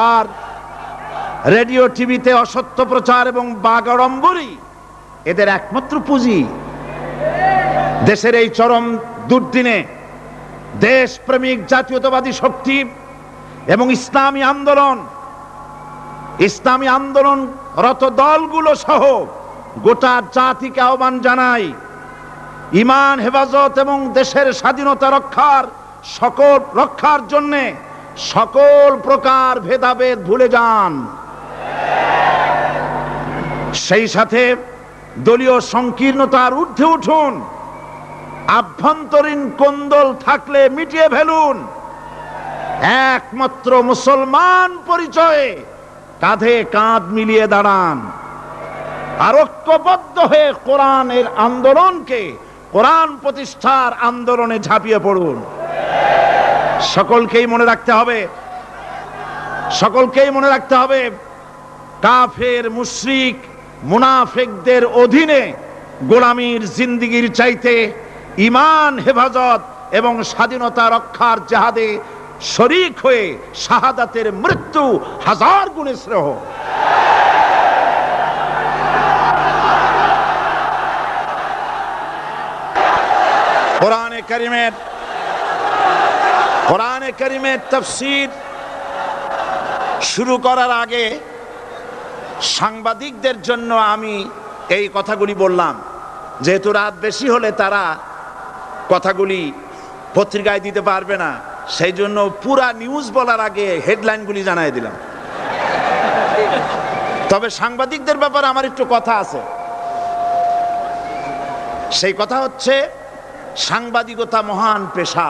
আর radio টিভিতে অসত্য প্রচার এবং বাগাড়ম্বরই এদের একমাত্র পুঁজি। দেশের এই চরম দুর্দিনে দেশপ্রেমিক জাতীয়তাবাদী শক্তি এবং ইসলামী আন্দোলনরত দলগুলো সহ গোটা জাতিকে আহ্বান জানাই, ঈমান হেফাজত এবং দেশের স্বাধীনতা রক্ষার জন্য সকল প্রকার ভেদাভেদ ভুলে যান। সেই সাথে দলীয় সংকীর্ণতার ঊর্ধ্বে উঠুন। আভ্যন্তরীণ কোন্দল থাকলে মিটিয়ে ফেলুন। একমাত্র মুসলমান পরিচয়ে কাঁধে কাঁধ মিলিয়ে দাঁড়ান আর ঐক্যবদ্ধ হয়ে কোরআন প্রতিষ্ঠার আন্দোলনে ঝাঁপিয়ে পড়ুন। সকলকেই মনে রাখতে হবে কাফের মুশরিক মুনাফিকদের অধীনে গোলামীর জিন্দেগির চাইতে ঈমান হেফাজত এবং স্বাধীনতা রক্ষার জিহাদে শরীক হয়ে শাহাদাতের মৃত্যু হাজার গুণে শ্রেয়। কোরআনে কারীমের তাফসীর শুরু করার আগে সাংবাদিকদের জন্য আমি এই কথাগুলি বললাম, যেহেতু রাত বেশি হলে তারা কথাগুলি পত্রিকায় দিতে পারবে না, সেই জন্য পুরা নিউজ বলার আগে হেডলাইনগুলি জানাই দিলাম। তবে সাংবাদিকদের ব্যাপারে আমার একটু কথা আছে। সেই কথা হচ্ছে, সাংবাদিকতা মহান পেশা।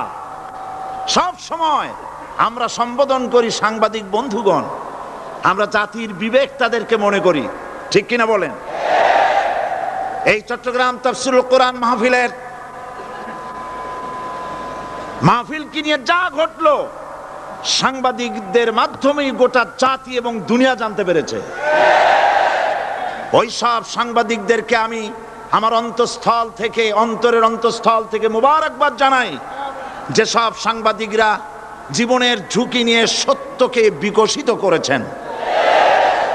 সব সময় আমরা সম্বোধন করি সাংবাদিক বন্ধুগণ, আমরা জাতির বিবেক তাদেরকে মনে করি, ঠিক কিনা বলেন? এই চট্টগ্রাম তাফসীরুল কোরআন মাহফিল কি নিয়ে যা ঘটলো সাংবাদিকদের মাধ্যমেই গোটা জাতি এবং দুনিয়া জানতে পেরেছে। ওই সব সাংবাদিকদেরকে আমি আমার অন্তরের অন্তঃস্থল থেকে মোবারকবাদ জানাই, যে সব সাংবাদিকরা জীবনের ঝুঁকি নিয়ে সত্যকে বিকশিত করেছেন।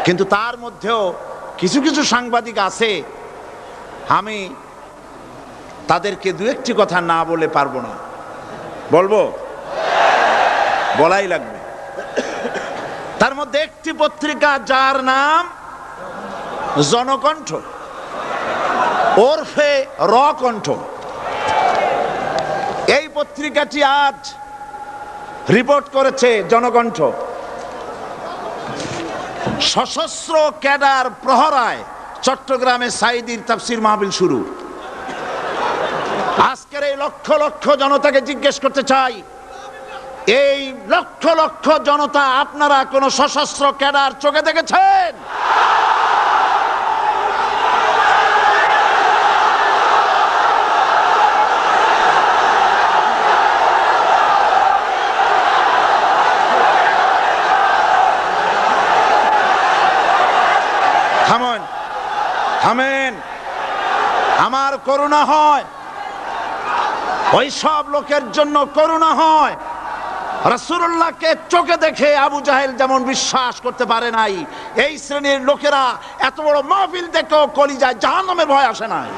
কিন্তু তার মধ্যেও কিছু কিছু সাংবাদিক আছে, আমি তাদেরকে দু একটি কথা না বলে পারবো না। বলবো? বলাই লাগবে। তার মধ্যে একটি পত্রিকা যার নাম জনকণ্ঠ ওরফে রকণ্ঠ, এই পত্রিকাটি আজ রিপোর্ট করেছে জনকণ্ঠ, সশস্ত্র ক্যাডার প্রহরায় চট্টগ্রামে সাঈদীর তাফসীর মাহফিল শুরু। আজকের এই লক্ষ লক্ষ জনতাকে জিজ্ঞেস করতে চাই, এই লক্ষ লক্ষ জনতা আপনারা কোন সশস্ত্র ক্যাডার চোখে দেখেছেন? থামেন। আমার করুণা হয়, ওই সব লোকের জন্য করুণা হয়। রাসূলুল্লাহকে চোখে দেখে আবু জাহেল যেমন বিশ্বাস করতে পারে নাই, এই শ্রেণীর লোকেরা এত বড় মাহফিল দেখেও কলিজায় জাহান্নামের ভয় আসে নাই।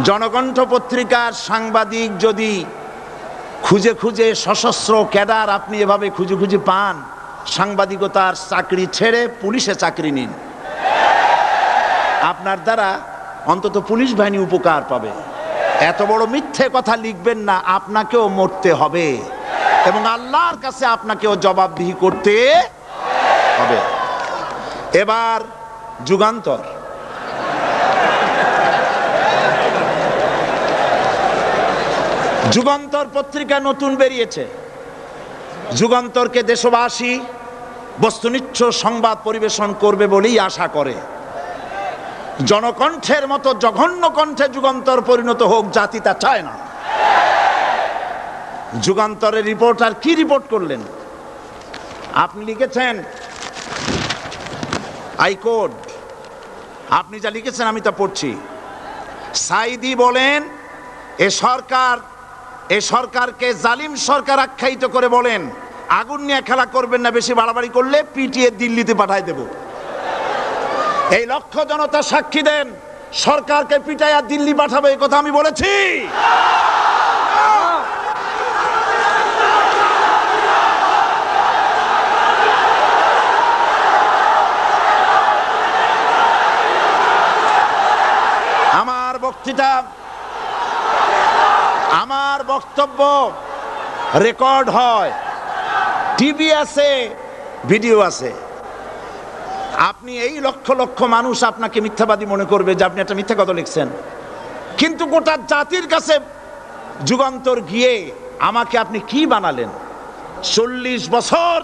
জনকণ্ঠ পত্রিকার সাংবাদিক যদি খুঁজে খুঁজে সশস্ত্র ক্যাডার আপনি এভাবে খুঁজে খুঁজে পান, সাংবাদিকতার চাকরি ছেড়ে পুলিশে চাকরি নিন। আপনার দ্বারা অন্তত পুলিশ বাহিনী উপকার পাবে। এত বড় মিথ্যে কথা লিখবেন না, আপনাকেও মরতে হবে এবং আল্লাহর কাছে আপনাকেও জবাবদিহি করতে হবে। এবার যুগান্তর পত্রিকা নতুন বেরিয়েছে। যুগান্তরকে দেশবাসী বস্তুনিষ্ঠ সংবাদ পরিবেশন করবে বলেই আশা করে। জনকণ্ঠের মতো জঘন্য কণ্ঠে যুগান্তর পরিণত হোক, জাতি তা চায় না। যুগান্তরের রিপোর্টার কি রিপোর্ট করলেন? আপনি লিখেছেন হাইকোর্ট, আপনি যা লিখেছেন আমি তা পড়ছি। সাইদি বলেন এ সরকারকে জালিম সরকার আখ্যায়িত করে বলেন, আগুন নিয়ে খেলা করবেন না, বেশি বাড়াবাড়ি করলে পিটিয়ে দিল্লিতে পাঠায় দেব। এই লক্ষ জনতা সাক্ষী দেন, সরকারকে পিটাইয়া দিল্লি পাঠাবে, এই কথা আমি বলেছি। আমার বক্তব্য রেকর্ড হয়, টিভি আছে, ভিডিও আছে। আপনি এই লক্ষ লক্ষ মানুষ আপনাকে মিথ্যাবাদী মনে করবে যে আপনি একটা মিথ্যা কথা লিখছেন, কিন্তু গোটা জাতির কাছে যুগান্তর গিয়ে আমাকে আপনি কি বানালেন? 40 বছর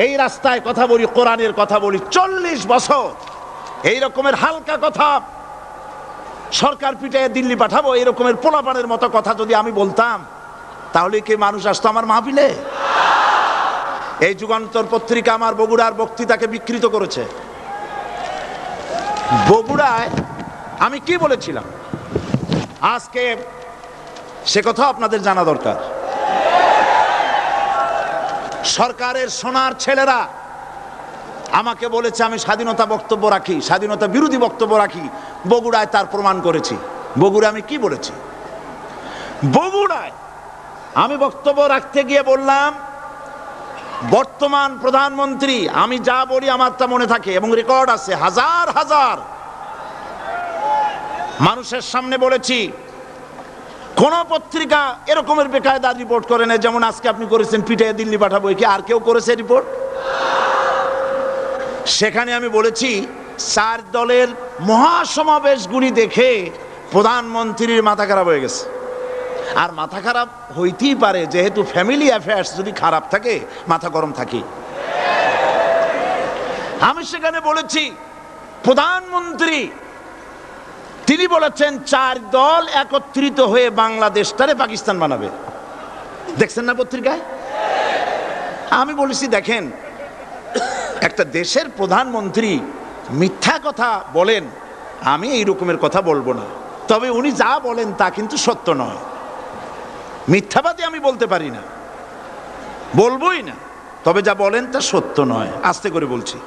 এই রাস্তায় কথা বলি, কোরআনের কথা বলি, 40 বছর এই রকমের হালকা কথা, সরকার পিটায় দিল্লি পাঠাবো এই রকমের পোলাপানের মতো কথা যদি আমি বলতাম, তাহলে কি মানুষ আসতো আমার মাহফিলে? এই যুগান্তর পত্রিকা আমার বগুড়ার বক্তৃতাকে বিকৃত করেছে। বগুড়ায় আমি কি বলেছিলাম আজকে সে কথা আপনাদের জানা দরকার। সরকারের সোনার ছেলেরা আমাকে বলেছে আমি স্বাধীনতা বক্তব্য রাখি, স্বাধীনতা বিরোধী বক্তব্য রাখি। বগুড়ায় তার প্রমাণ করেছি। বগুড়ায় আমি কি বলেছি? বগুড়ায় আমি বক্তব্য রাখতে গিয়ে বললাম, বর্তমান প্রধানমন্ত্রী, আমি যা বলি আমার তা মনে থাকে এবং রেকর্ড আছে, হাজার হাজার মানুষের সামনে বলেছি। কোন পত্রিকা এরকমের বেকায়দা রিপোর্ট করে না যেমন আজকে আপনি করেছেন, পিটাইয়া দিল্লি পাঠাবো। কি আর কেউ করেছে রিপোর্ট? সেখানে আমি বলেছি 4 দলের মহাসমাবেশগুলি দেখে প্রধানমন্ত্রীর মাথা খারাপ হয়ে গেছে। আর মাথা খারাপ হইতেই পারে, যেহেতু ফ্যামিলি অ্যাফেয়ার্স যদি খারাপ থাকে মাথা গরম থাকে। আমি সেখানে বলেছি প্রধানমন্ত্রী তিনি বলেছেন 4 দল একত্রিত হয়ে বাংলাদেশটারে পাকিস্তান বানাবে। দেখছেন না পত্রিকায়? আমি বলেছি দেখেন, একটা দেশের প্রধানমন্ত্রী মিথ্যা কথা বলেন, আমি এই রকমের কথা বলবো না, তবে উনি যা বলেন তা কিন্তু সত্য নয়। মিথ্যাবাদী আমি বলতে পারি না, বলবোই না, তবে যা বলেন তা সত্য নয়। আস্তে করে বলছি।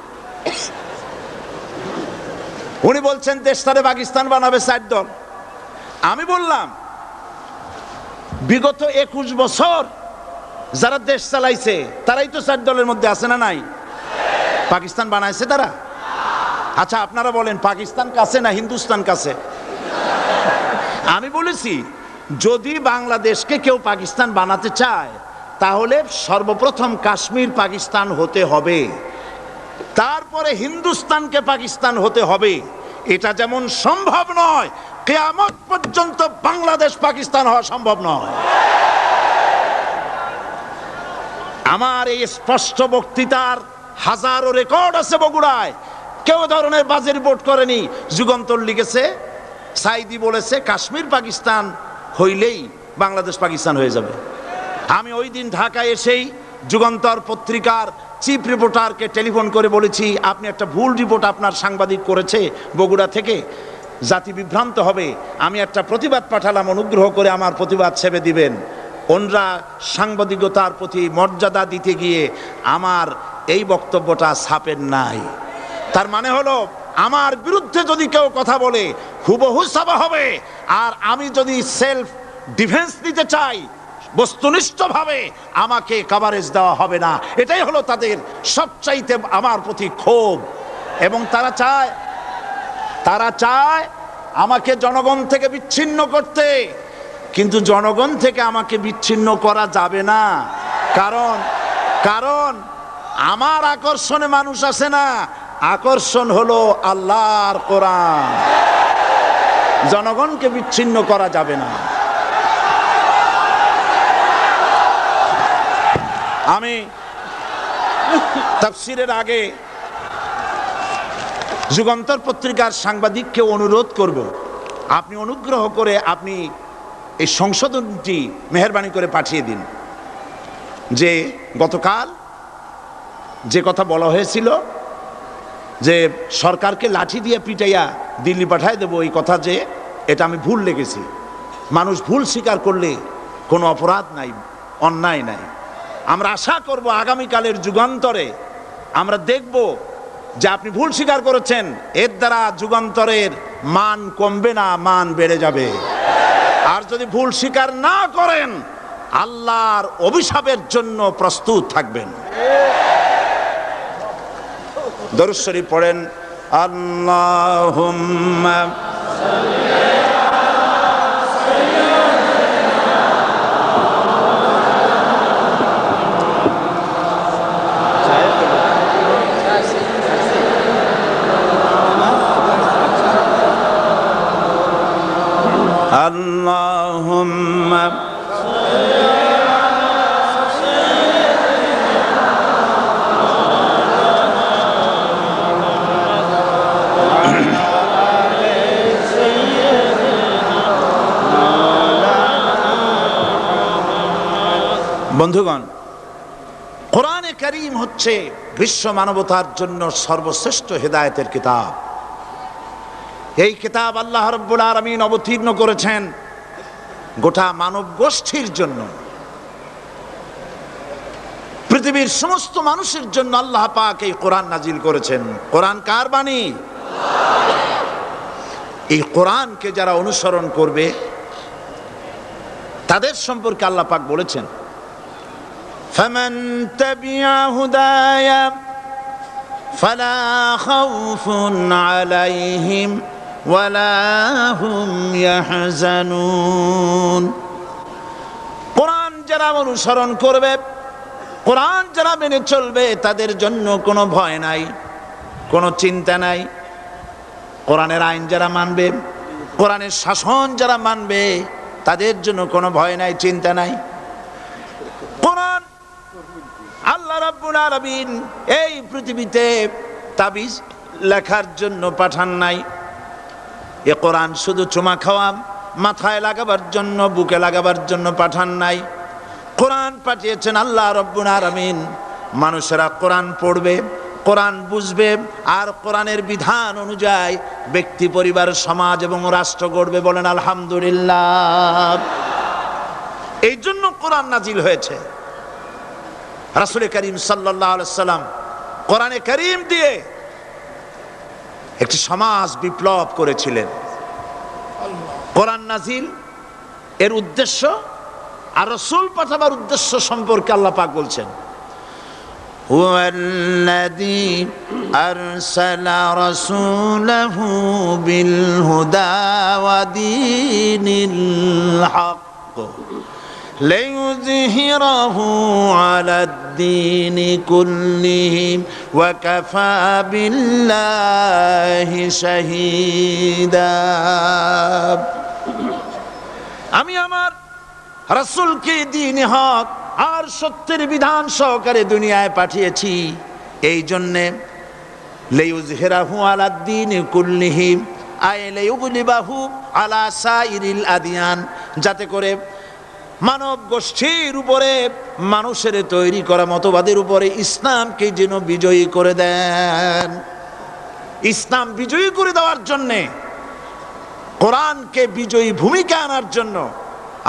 উনি বলছেন দেশটারে পাকিস্তান বানাবে 4 দল। আমি বললাম বিগত 21 বছর যারা দেশ চালাইছে তারাই তো 4 দলের মধ্যে আছে না নাই? পাকিস্তান বানাইছে তারা? আচ্ছা আপনারা বলেন পাকিস্তান কাছে না হিন্দুস্তান কাছে? আমি বলেছি যদি বাংলাদেশকে কেউ পাকিস্তান বানাতে চায় তাহলে সর্বপ্রথম কাশ্মীর পাকিস্তান হতে হবে, তারপরে হিন্দুস্তানকে পাকিস্তান হতে হবে। এটা যেমন সম্ভব নয়, কিয়ামত পর্যন্ত বাংলাদেশ পাকিস্তান হওয়া সম্ভব নয়। আমার এই স্পষ্ট বক্তৃতার হাজারো রেকর্ড আছে বগুড়ায়, কেউ ধরনের বাজে রিপোর্ট করেনি। যুগান্তর লিখেছে, সাইদি বলেছে কাশ্মীর পাকিস্তান হইলেই বাংলাদেশ পাকিস্তান হয়ে যাবে। আমি ওই দিন ঢাকায় এসেই যুগান্তর পত্রিকার চিফ রিপোর্টারকে টেলিফোন করে বলেছি আপনি একটা ভুল রিপোর্ট আপনার সাংবাদিক করেছে বগুড়া থেকে, জাতি বিভ্রান্ত হবে। আমি একটা প্রতিবাদ পাঠালাম, অনুগ্রহ করে আমার প্রতিবাদ ছেপে দিবেন। ওনরা সাংবাদিকতার প্রতি মর্যাদা দিতে গিয়ে আমার এই বক্তব্যটা ছাপেন নাই। তার মানে হলো আমার বিরুদ্ধে যদি কেউ কথা বলে হুবহু ছাপা হবে, আর আমি যদি সেলফ ডিফেন্স নিতে চাই বস্তুনিষ্ঠভাবে আমাকে কভারেজ দেওয়া হবে না। এটাই হলো তাদের সবচাইতে আমার প্রতি ক্ষোভ। এবং তারা চায় আমাকে জনগণ থেকে বিচ্ছিন্ন করতে, কিন্তু জনগণ থেকে আমাকে বিচ্ছিন্ন করা যাবে না। কারণ আমার আকর্ষণে মানুষ আসে না, আকর্ষণ হলো আল্লাহর কোরআন। জনগণকে বিচ্ছিন্ন করা যাবে না। আমি তাফসীরের আগে যুগান্তর পত্রিকার সাংবাদিককে অনুরোধ করব, আপনি অনুগ্রহ করে আপনি এই সংশোধনটি মেহেরবানি করে পাঠিয়ে দিন যে গতকাল যে কথা বলা হয়েছিল যে সরকারকে লাঠি দিয়ে পিটাইয়া দিল্লি পাঠায় দেবো, এই কথা যে এটা আমি ভুল লেগেছি। মানুষ ভুল স্বীকার করলে কোনো অপরাধ নাই, অন্যায় নাই। আমরা আশা করব আগামীকালের যুগান্তরে আমরা দেখব যে আপনি ভুল স্বীকার করেছেন, এর দ্বারা যুগান্তরের মান কমবে না, মান বেড়ে যাবে। আর যদি ভুল স্বীকার না করেন, আল্লাহর অভিশাপের জন্য প্রস্তুত থাকবেন। দরুদ শরীফ পড়েন, আল্লাহুম্মা আল্লাহুম্মা বন্ধুগণ, কোরআনে কারীম হচ্ছে বিশ্ব মানবতার জন্য সর্বশ্রেষ্ঠ হেদায়েতের কিতাব। এই কিতাব আল্লাহ রাব্বুল আলামিন অবতীর্ণ করেছেন গোটা মানব গোষ্ঠীর জন্য, পৃথিবীর সমস্ত মানুষের জন্য আল্লাহ পাক এই কোরআন নাজিল করেছেন। কোরআন কার বাণী? এই কোরআনকে যারা অনুসরণ করবে তাদের সম্পর্কে আল্লাহ পাক বলেছেন, ফামান তাবিআ হুদায়া ফালা খাউফুন আলাইহিম ওয়ালা হুম ইয়াহজানুন। কোরআন যারা অনুসরণ করবে, কোরআন যারা মেনে চলবে, তাদের জন্য কোনো ভয় নাই, কোনো চিন্তা নাই। কোরআনের আইন যারা মানবে, কোরআনের শাসন যারা মানবে, তাদের জন্য কোনো ভয় নাই, চিন্তা নাই। কোরআন আল্লাহ রাব্বুল আলামিন এই পৃথিবীতে তাবিজ লেখার জন্য পাঠান নাই। এ কোরআন শুধু চুমা খাওয়া, মাথায় লাগাবার জন্য, বুকে লাগাবার জন্য পাঠান নাই। কোরআন পাঠিয়েছেন আল্লাহ রাব্বুল আলামিন, মানুষেরা কোরআন পড়বে, কোরআন বুঝবে, আর কোরআনের বিধান অনুযায়ী ব্যক্তি, পরিবার, সমাজ এবং রাষ্ট্র গড়বে। বলেন আলহামদুলিল্লাহ। এই জন্য কোরআন নাজিল হয়েছে। রাসূল করিম সাল্লাল্লাহু আলাইহি ওয়াসাল্লাম কোরআনে কারীম দিয়ে একটি সমাজ বিপ্লব করেছিলেন। কোরআন নাজিল এর উদ্দেশ্য আর রাসূল পাঠাবার উদ্দেশ্য সম্পর্কে আল্লাহ পাক বলছেন, হুয়াল্লাযী আরসালা রাসূলাহু বিল হুদা ওয়া দীনিল হক লিইয়ুযহিরাহু আলাদ-দীনি কুল্লিহি ওয়া কাফা বিল্লাহি শাহীদা। আমি আমার রাসূলকে দ্বীনে হক আর সত্যের বিধান সহকারে দুনিয়ায় পাঠিয়েছি, এই জন্যে লিইয়ুযহিরাহু আলাদ-দীনি কুল্লিহি আই লিইয়ুগলিবাহু আলা সাইরিল আদিয়ান, যাতে করে মানব গোষ্ঠীর উপরে, মানুষের তৈরি করা মতবাদের উপরে ইসলামকে যেন বিজয়ী করে দেন। ইসলাম বিজয়ী করে দেওয়ার জন্যে, কোরআনকে বিজয়ী ভূমিকা আনার জন্য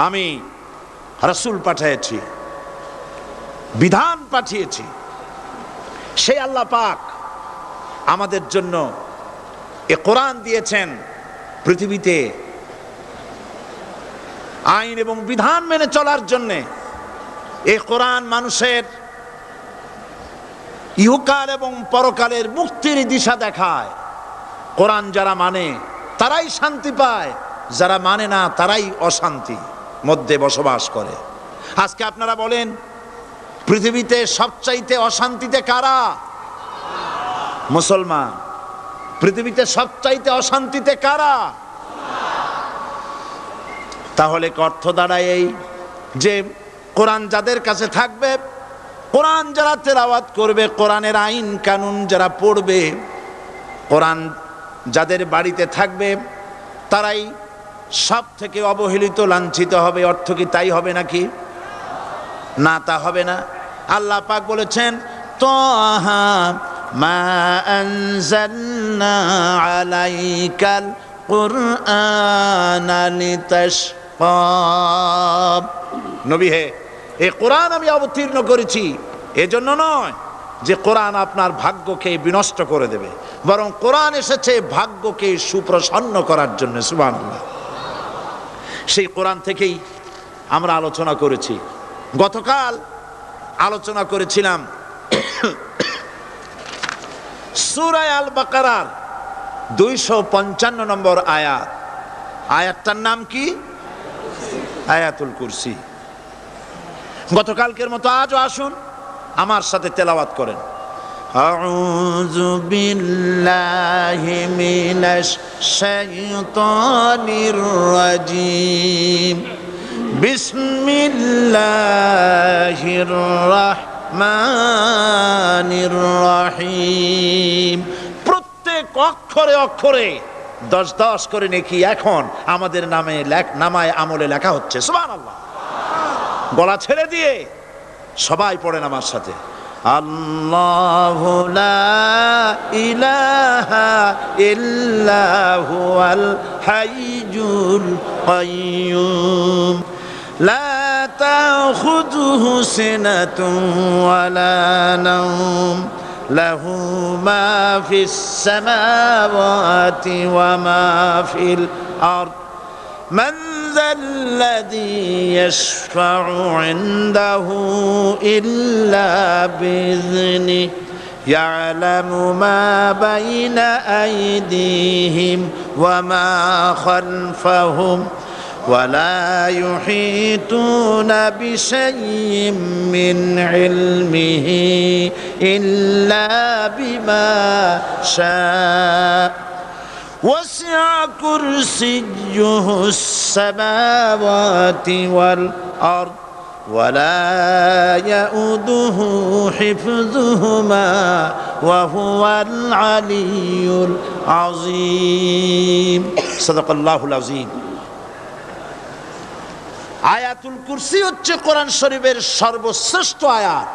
আমি রাসূল পাঠিয়েছি, বিধান পাঠিয়েছি। সেই আল্লাহ পাক আমাদের জন্য এ কোরআন দিয়েছেন পৃথিবীতে আইন এবং বিধান মেনে চলার জন্য। এই কোরআন মানুষের ইহকাল এবং পরকালের মুক্তির দিশা দেখায়। কোরআন যারা মানে তারাই শান্তি পায়, যারা মানে না তারাই অশান্তি মধ্যে বসবাস করে। আজকে আপনারা বলেন, পৃথিবীতে সবচাইতে অশান্তিতে কারা? মুসলমান। পৃথিবীতে সবচাইতে অশান্তিতে কারা? তাহলে অর্থ দাঁড়ায় এই যে কোরআন যাদের কাছে থাকবে, কোরআন যারা তেলাওয়াত করবে, কোরআনের আইন কানুন যারা পড়বে, কোরআন যাদের বাড়িতে থাকবে, তারাই সব থেকে অবহেলিত, লাঞ্ছিত হবে। অর্থ কি তাই হবে নাকি? না, তা হবে না। আল্লাহ পাক বলেছেন, তাহা মা আনজালনা আলাইকাল কুরআনা লিতাশকা। নবী হে, এই কোরআন আমি অবতীর্ণ করেছি এজন্য নয় যে কোরআন আপনার ভাগ্যকে বিনষ্ট করে দেবে, বরং কোরআন এসেছে ভাগ্যকে সুপ্রসন্ন করার জন্য। সুবহানাল্লাহ। সেই কোরআন থেকেই আমরা আলোচনা করেছি। গতকাল আলোচনা করেছিলাম সূরা আল বাকারার 255 নম্বর আয়াত। আয়াতটার নাম কি? আয়াতুল কুরসি। গতকালকের মতো আজও আসুন আমার সাথে তেলাওয়াত করেন। আউযু বিল্লাহি মিনাশ শাইতানির রাজিম। বিসমিল্লাহির রাহমানির রাহিম। প্রত্যেক অক্ষরে অক্ষরে 10 করে নেকি এখন আমাদের নামায় আমলে লেখা হচ্ছে। সুবহানাল্লাহ। গলা ছেড়ে দিয়ে সবাই পড়েন আমার সাথে। আল্লাহু লা ইলাহা ইল্লা হুয়াল হাইয়ুল কাইয়্যুম লা তাখুযুহু সিনাতুন ওয়ালা নাওম লাহু মা ফিস সামাওয়াতি ওয়া মা ফিল আরদ মান ذا الذي يشفع عنده إلا بإذنه يعلم ما بين أيديهم وما خلفهم ولا يحيطون بشيء من علمه إلا بما شاء وسع كرسيه السماوات والأرض ولا يؤوده حفظهما وهو العلي العظيم صدق الله العظيم। আয়াতুল কুরসি হচ্ছে কোরআন শরীফের সর্বশ্রেষ্ঠ আয়াত।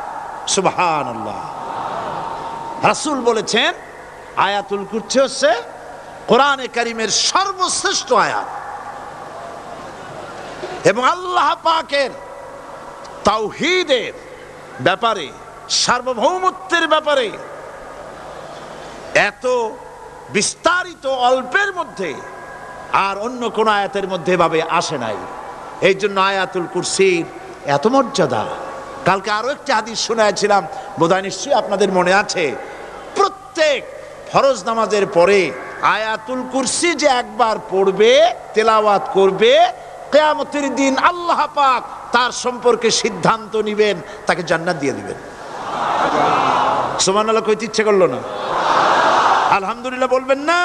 সুবহানাল্লাহ। রাসূল বলেছেন আয়াতুল কুরসি হচ্ছে কোরআনে কারীমের সর্বশ্রেষ্ঠ আয়াত এবং আল্লাহ পাকের তাওহীদের ব্যাপারে, সার্বভৌমত্বের ব্যাপারে এত বিস্তারিত অল্পের মধ্যে আর অন্য কোন আয়াতের মধ্যে ভাবে আসে নাই। এই জন্য আয়াতুল কুরসির এত মর্যাদা। কালকে আরো একটি হাদিস শোনাইছিলাম, বোধহয় নিশ্চয়ই আপনাদের মনে আছে। প্রত্যেক ফরজ নামাজের পরে আয়াতুল কুরসি যে একবার পড়বে, তেলাওয়াত করবে, কিয়ামতের দিন আল্লাহ পাক তার সম্পর্কে সিদ্ধান্ত নিবেন, তাকে জান্নাত দিয়ে দিবেন। সুবহানাল্লাহ কইতে ইচ্ছে করলো না? আলহামদুলিল্লাহ বলবেন না?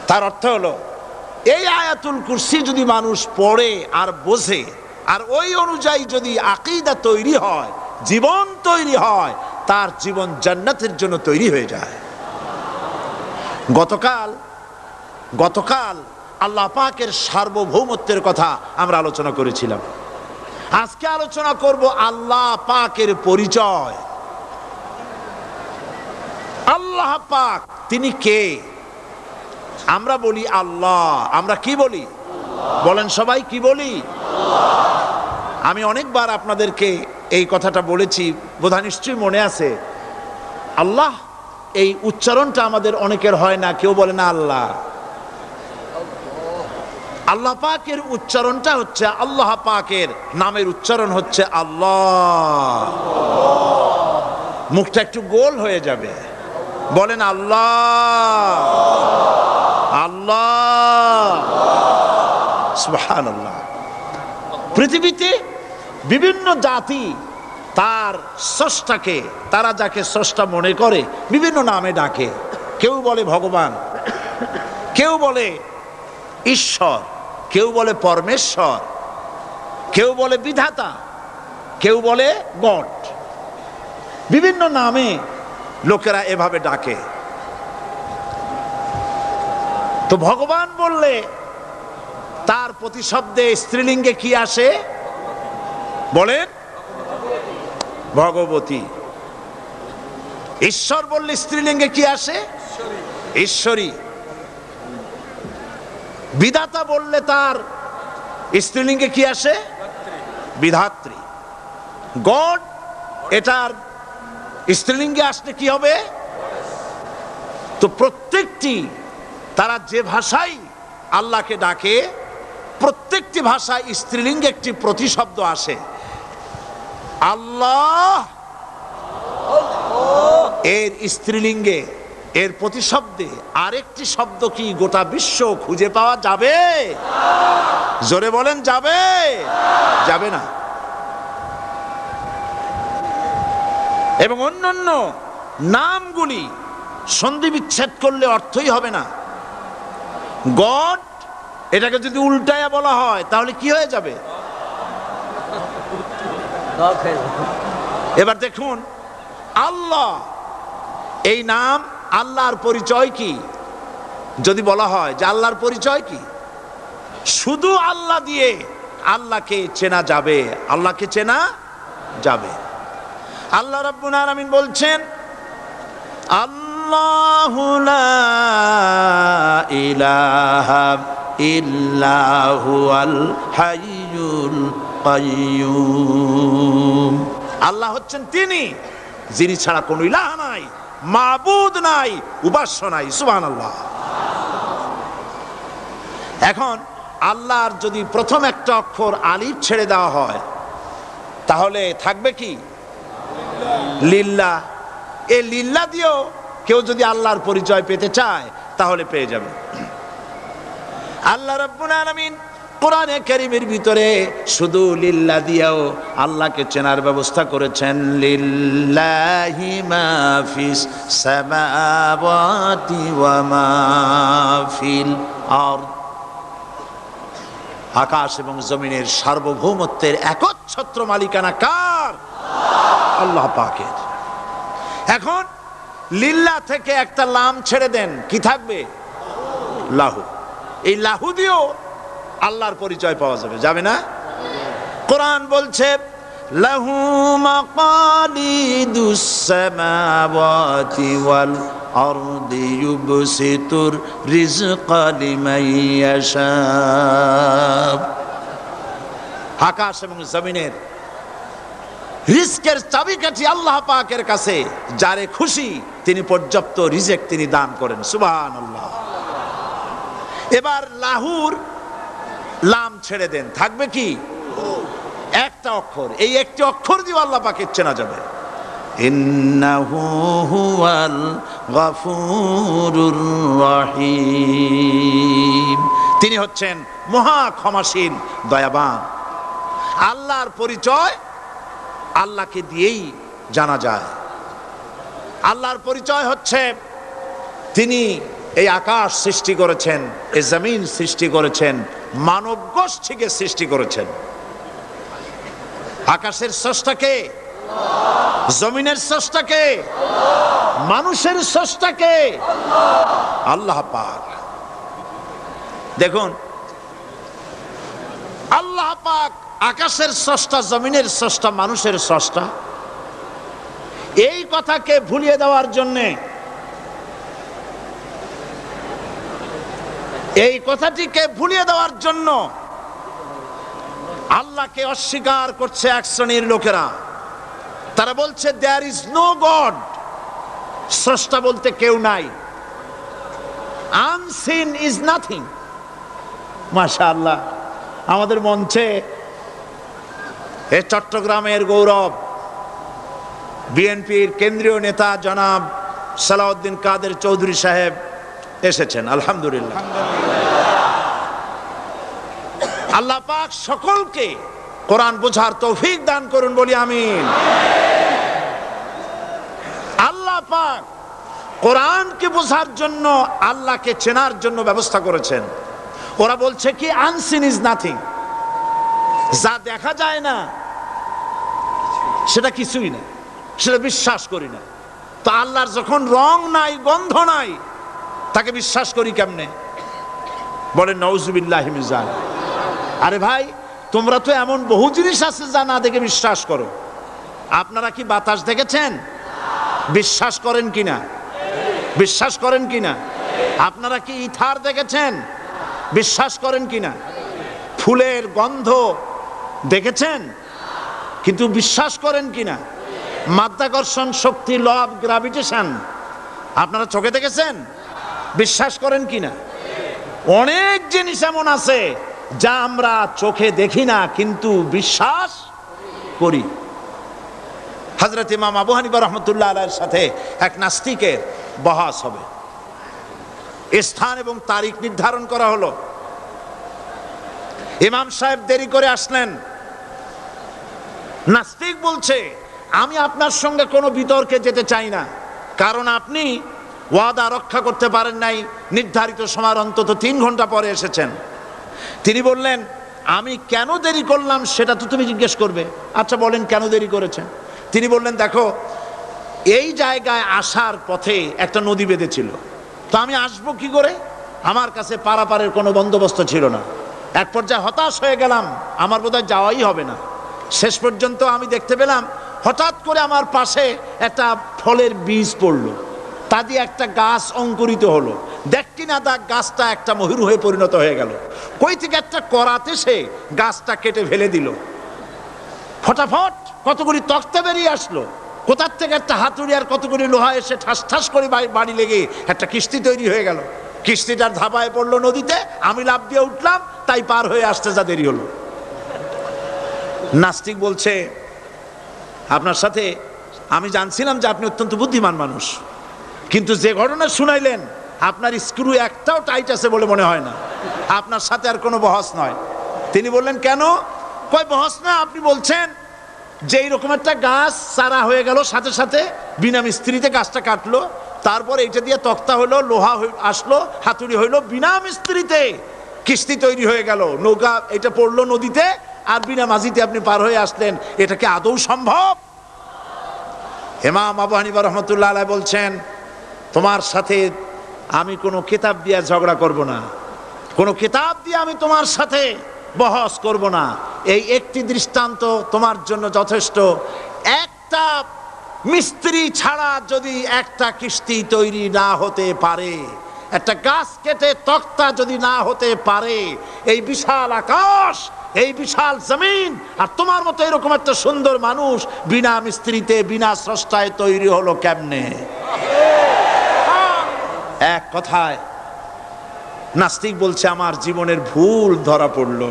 তার অর্থ হলো এই আয়াতুল কুরসি যদি মানুষ পড়ে আর বোঝে আর ওই অনুযায়ী যদি আকীদা তৈরি হয়, জীবন তৈরি হয়, তার জীবন জান্নাতের জন্য তৈরি হয়ে যায়। গতকাল আল্লাহ পাকের সার্বভৌমত্বের কথা আমরা আলোচনা করেছিলাম। আজকে আলোচনা করব আল্লাহ পাকের পরিচয়। আল্লাহ পাক তিনি কে? আমরা বলি আল্লাহ। আমরা কি বলি? বলেন সবাই, কি বলি? আমি অনেকবার আপনাদেরকে এই কথাটা বলেছি, বোধহয় নিশ্চয়ই মনে আছে। আল্লাহ এই উচ্চারণটা আমাদের অনেকের হয় না, কেউ বলে না আল্লাহ। আল্লাহ পাকের উচ্চারণটা হচ্ছে, আল্লাহ পাকের নামের উচ্চারণ হচ্ছে আল্লাহ। মুখটা একটু গোল হয়ে যাবে, বলেন আল্লাহ আল্লাহ। সুবহানাল্লাহ। পৃথিবীতে বিভিন্ন জাতি তার স্রষ্টাকে, তারা যাকে স্রষ্টা মনে করে, বিভিন্ন নামে ডাকে। কেউ বলে ভগবান, কেউ বলে ঈশ্বর, কেউ বলে পরমেশ্বর, কেউ বলে বিধাতা, কেউ বলে গড। বিভিন্ন নামে লোকেরা এভাবে ডাকে। তো ভগবান বললে তার প্রতিশব্দে স্ত্রীলিঙ্গে কি আসে? বলেন ভগবতী। ঈশ্বর বললে স্ত্রীলিঙ্গে কি আসে? ঈশ্বরী। বিধাতা বললে তার স্ত্রীলিঙ্গে কি আসে? বিধাত্রী। গড, এটার স্ত্রীলিঙ্গে আসলে কি হবে? তো প্রত্যেকটি তারা যে ভাষায় আল্লাহকে ডাকে, প্রত্যেকটি ভাষায় স্ত্রীলিঙ্গে একটি প্রতিশব্দ আসে। আল্লাহ এর স্ত্রীলিঙ্গে, এর প্রতিশব্দে আরেকটি শব্দ কি গোটা বিশ্ব খুঁজে পাওয়া যাবে? জোরে বলেন, যাবে? যাবে না। এবং অন্যান্য নামগুলি সন্ধি বিচ্ছেদ করলে অর্থই হবে না। গড, এটাকে যদি উল্টায়া বলা হয় তাহলে কি হয়ে যাবে? এবার দেখুন, আল্লাহ এই নাম, আল্লাহর পরিচয় কি? যদি বলা হয় যে আল্লাহর পরিচয় কি, শুধু আল্লাহ দিয়ে আল্লাহকে চেনা যাবে, আল্লাহকে চেনা যাবে। আল্লাহ রাব্বুল আলামিন বলছেন, আল্লাহু লা ইলাহা ইল্লা হুয়াল হাইয়ুল কাইয়্যুম। আল্লাহ হচ্ছেন তিনি যিনি ছাড়া কোনো ইলাহ নাই, মাবুদ নাই, উপাস্য নাই। সুবহানাল্লাহ। এখন আল্লাহর যদি প্রথম একটা অক্ষর আলিফ ছেড়ে দেওয়া হয় তাহলে থাকবে কি? লিল্লাহ। এই লিল্লাহ দিয়েও কেউ যদি আল্লাহর পরিচয় পেতে চায় তাহলে পেয়ে যাবে। আল্লাহ রাব্বুল আলামিন কোরআনে কারীমের ভিতরে শুধু লিল্লাহ দিয়েও আল্লাহকে চেনার ব্যবস্থা করেছেন। লিল্লাহি মা ফিস সামাওয়াতি ওয়া মা ফিল আরদ। আকাশ এবং জমিনের সার্বভৌমত্বের একচ্ছত্র মালিকানা কার? আল্লাহ পাকের। এখন লিল্লাহ থেকে একটা লাম ছেড়ে দেন, কি থাকবে? লাহু। এই লাহু দিয়েও আল্লাহর পরিচয় পাওয়া যাবে, যাবে না? কোরআন বলছে, লাহু মাকালিদুস সামাওয়াতি ওয়াল আরদি ইউবসিতুর রিজকা লিমান ইয়াশা। আকাশ এবং জমিনের রিজকের চাবিকাঠি আল্লাহ পাকের কাছে, যারে খুশি তিনি পর্যাপ্ত রিজেক তিনি দান করেন। সুবহানাল্লাহ। এবার লাহুর লাম ছেড়ে দেন, থাকবে কি? একটা অক্ষর। এই একটি অক্ষর দিয়ে আল্লাহ পাকের চেনা যাবে। ইন্নাহু হুয়াল গফুরুর রহিম। তিনি হচ্ছেন মহা ক্ষমাশীল, দয়াবান। আল্লাহর পরিচয় আল্লাহকে দিয়েই জানা যায়। আল্লাহর পরিচয় হচ্ছে তিনি এই আকাশ সৃষ্টি করেছেন, এই জমিন সৃষ্টি করেছেন, মানব গোষ্ঠীকে সৃষ্টি করেছেন। আকাশের স্রষ্টাকে, জমিনের স্রষ্টাকে, মানুষের স্রষ্টাকে আল্লাহ পাক। দেখুন, আল্লাহ পাক আকাশের স্রষ্টা, জমিনের স্রষ্টা, মানুষের স্রষ্টা। এই কথাকে ভুলিয়ে দেওয়ার জন্যে, এই কথাটিকে ভুলিয়ে দেওয়ার জন্য আল্লাহকে অস্বীকার করছে এক শ্রেণীর লোকেরা। তারা বলছে দেয়ার ইজ নো গড, স্রষ্টা বলতে কেউ নাই, আনসিন ইজ নাথিং। মাশাআল্লাহ, আমাদের মঞ্চে এই চট্টগ্রামের গৌরব বিএনপির কেন্দ্রীয় নেতা জনাব সালাউদ্দিন কাদের চৌধুরী সাহেব এসেছেন। আলহামদুলিল্লাহ। আল্লাহ পাক সকলকে কোরআন বোঝার তৌফিক দান করুন, বলি আমিন। আল্লাহ পাক কোরআনকে বোঝার জন্য, আল্লাহকে চেনার জন্য ব্যবস্থা করেছেন। ওরা বলছে কি আনসিন ইজ নাথিং, যা দেখা যায় না সেটা কিছুই না, সেটা বিশ্বাস করি না। তো আল্লাহর যখন রং নাই, গন্ধ নাই, তাকে বিশ্বাস করি কেমনে? বলেন নাউজুবিল্লাহি মিন যালিক। আরে ভাই, তোমরা তো এমন বহু জিনিস আছে যা না দেখে বিশ্বাস করো। আপনারা কি বাতাস দেখেছেন? বিশ্বাস করেন কিনা? বিশ্বাস করেন কিনা? আপনারা কি ইথার দেখেছেন? বিশ্বাস করেন কিনা? ফুলের গন্ধ দেখেছেন? কিন্তু বিশ্বাস করেন কিনা? মাধ্যাকর্ষণ শক্তি, ল অফ গ্র্যাভিটেশন আপনারা চোখে দেখেছেন? বিশ্বাস করেন কিনা? অনেক জিনিস এমন আছে যা আমরা চোখে দেখি না কিন্তু বিশ্বাস করি। হযরত ইমাম আবু হানিফা রাহমাতুল্লাহ আলাইহির সাথে এক নাস্তিকের বহস হবে। স্থান এবং তারিখ নির্ধারণ করা হলো। ইমাম সাহেব দেরি করে আসলেন। নাস্তিক বলছে, আমি আপনার সঙ্গে কোনো বিতর্কে যেতে চাই না, কারণ আপনি ওয়াদা রক্ষা করতে পারেন নাই, নির্ধারিত সময়ের অন্তত 3 ঘন্টা পরে এসেছেন। তিনি বললেন, আমি কেন দেরি করলাম সেটা তো তুমি জিজ্ঞেস করবে। আচ্ছা বলেন কেন দেরি করেছেন? তিনি বললেন, দেখো এই জায়গায় আসার পথে একটা নদী বেঁধেছিল, তো আমি আসবো কি করে? আমার কাছে পারাপারের কোনো বন্দোবস্ত ছিল না। এক পর্যায়ে হতাশ হয়ে গেলাম, আমার বোধহয় যাওয়াই হবে না। শেষ পর্যন্ত আমি দেখতে পেলাম হঠাৎ করে আমার পাশে একটা ফলের বীজ পড়লো, তা দিয়ে একটা গাছ অঙ্কুরিত হলো। দেখটি না তা গাছটা একটা ময়ূর হয়ে পরিণত হয়ে গেল। কই থেকে একটা করাতে সে গাছটা কেটে ফেলে দিল। ফটাফট কতগুলি তক্তা বেরিয়ে আসলো, কোথার থেকে একটা হাতুড়ি আর কতগুলি লোহা এসে ঠাস ঠাস করে বাড়ি লেগে একটা কিস্তি তৈরি হয়ে গেল। কিস্তিটার ধাপায় পড়লো নদীতে, আমি লাফ দিয়ে উঠলাম, তাই পার হয়ে আসতে যা দেরি হলো। নাস্তিক বলছে, আপনার সাথে আমি জানছিলাম যে আপনি অত্যন্ত বুদ্ধিমান মানুষ, কিন্তু যে ঘটনা শুনাইলেন আপনার স্ক্রু একটাও টাইট আছে বলে মনে হয় না, আপনার সাথে আর কোনো বহস নয়। তিনি বললেন, কেন? কয় বহস না, আপনি বলছেন যে এইরকম একটা গাছ চারা হয়ে গেল, সাথে সাথে বিনা মিস্ত্রিতে গাছটা কাটলো, তারপর এইটা দিয়ে তক্তা হইলো, লোহা আসলো, হাতুড়ি হইলো, বিনা মিস্ত্রিতে কিস্তি তৈরি হয়ে গেল, নৌকা এটা পড়লো নদীতে, আর বিনা মাঝিতে আপনি পার হয়ে আসলেন। এটা কি আদৌ সম্ভব? ইমাম আবু হানিফা রাহমাতুল্লাহ আলাইহি বলছেন, তোমার সাথে আমি কোনো কিতাব দিয়ে ঝগড়া করব না, কোনো কিতাব দিয়ে আমি তোমার সাথে বহস করব না। এই একটি দৃষ্টান্ত তোমার জন্য যথেষ্ট। একটা মিস্ত্রি ছাড়া যদি একটা কিস্তি তৈরি না হতে পারে, একটা গাছ কেটে তক্তা যদি না হতে পারে, এই বিশাল আকাশ, এই বিশাল জমিন, আর তোমার মতো এরকম একটা সুন্দর মানুষ বিনা মিস্ত্রিতে বিনা স্রষ্টায় তৈরি হলো কেমনে? এক কথায় নাস্তিক বলছে, আমার জীবনের ভুল ধরা পড়লো।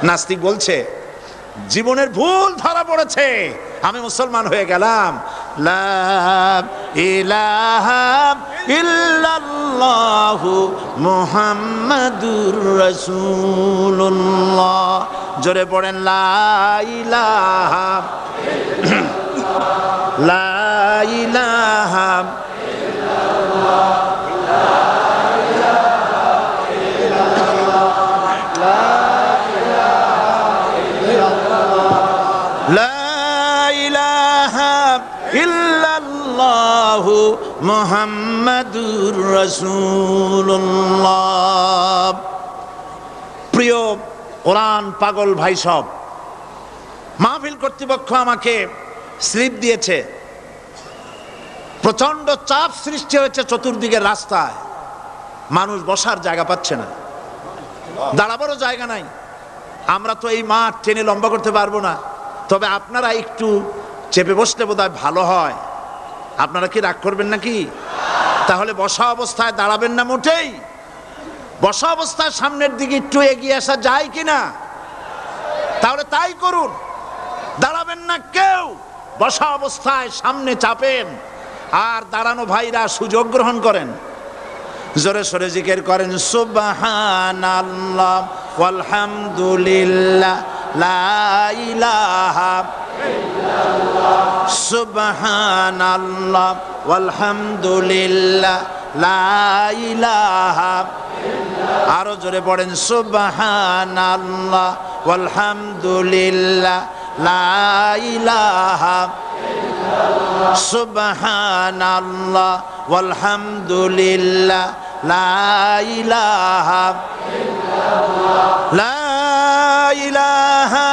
নাস্তিক বলছে, জীবনের ভুল ধরা পড়েছে, আমি মুসলমান হয়ে গেলাম। লা ইলাহা ইল্লাল্লাহু মুহাম্মাদুর রাসূলুল্লাহ। জোরে পড়েন, লা ইলাহা লা ইলাহা মুহাম্মাদুর রাসূলুল্লাহ। প্রিয় কোরআন পাগল ভাই সব, মাহফিল কর্তৃপক্ষ আমাকে স্লিপ দিয়েছে, প্রচন্ড চাপ সৃষ্টি হয়েছে চতুর্দিকের রাস্তায়, মানুষ বসার জায়গা পাচ্ছে না, দাঁড়াবারও জায়গা নাই। আমরা তো এই মাঠ টেনে লম্বা করতে পারবো না, তবে আপনারা একটু চেপে বসলে বোধহয় ভালো হয়। আপনারা কি রাগ করবেন নাকি? তাহলে বসা অবস্থায় দাঁড়াবেন না মোটেই? বসা অবস্থায় সামনের দিকে একটু এগিয়ে আসা যায় কিনা? তাহলে তাই করুন, দাঁড়াবেন না কেউ, বসা অবস্থায় সামনে চাপেন, আর দাঁড়ানো ভাইরা সুযোগ গ্রহণ করেন। জোরে সোরে জিকির করেন, সুবহানাল্লাহ ওয়ালহামদুলিল্লাহ লা ইলাহা ইল্লাল্লাহ, সুবহানাল্লাহ ওয়ালহামদুলিল্লাহ লা ইলাহা ইল্লাল্লাহ। আরো জোরে পড়েন, সুবহানাল্লাহ ওয়ালহামদুলিল্লাহ লা ইলাহা ইল্লাল্লাহ, সুবহানাল্লাহ ওয়ালহামদুলিল্লাহ লা ইলাহা ইল্লাল্লাহ, লা ইলাহা